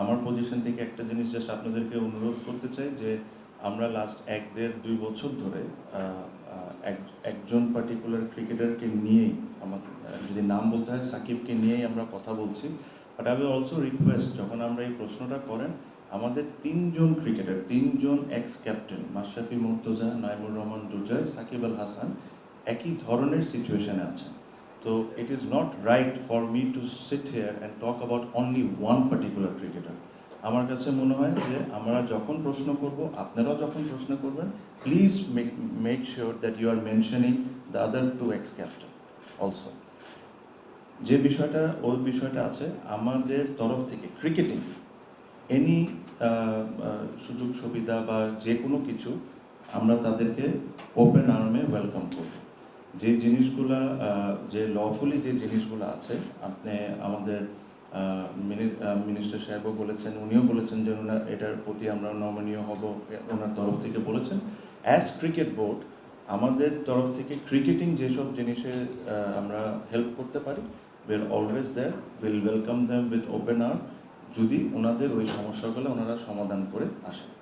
আমার পজিশন থেকে একটা জিনিস জাস্ট আপনাদেরকে অনুরোধ করতে চাই যে আমরা লাস্ট 1-1.5-2 বছর ধরে একজন পার্টিকুলার ক্রিকেটারকে নিয়েই আমাকে যদি নাম বলতে হয় সাকিবকে নিয়েই আমরা কথা বলছি। But I will also request, যখন আমরা এই প্রশ্নটা করেন, আমাদের 3 জন ক্রিকেটার, 3 জন এক্স ক্যাপ্টেন মাশরাফি মুর্তজা, নাইমুর রহমান দুর্জয়, সাকিব আল হাসান একই ধরনের সিচুয়েশনে আছেন। তো it is not right for me two sit here and talk about only one particular cricketer. আমার কাছে মনে হয় যে আমরা যখন প্রশ্ন করব, আপনারাও যখন প্রশ্ন করবেন, please make sure that you are mentioning the other 2 ex captain also. যে বিষয়টা আছে আমাদের তরফ থেকে ক্রিকেটিং এনি সুযোগ সুবিধা বা যে কোনো কিছু আমরা তাদেরকে ওপেন আর্মে ওয়েলকাম করব। যে জিনিসগুলা যে লফুলি যে জিনিসগুলো আছে, আপনি আমাদের মিনিস্টার সাহেবও বলেছেন, উনিও বলেছেন যে এটার প্রতি আমরা নমনীয় হব, ওনার তরফ থেকে বলেছেন। অ্যাজ ক্রিকেট বোর্ড আমাদের তরফ থেকে ক্রিকেটিং যেসব জিনিসে আমরা হেল্প করতে পারি, will always there, will welcome them with open arm, যদি ওনাদের ওই সমস্যাগুলো ওনারা সমাধান করে আসেন।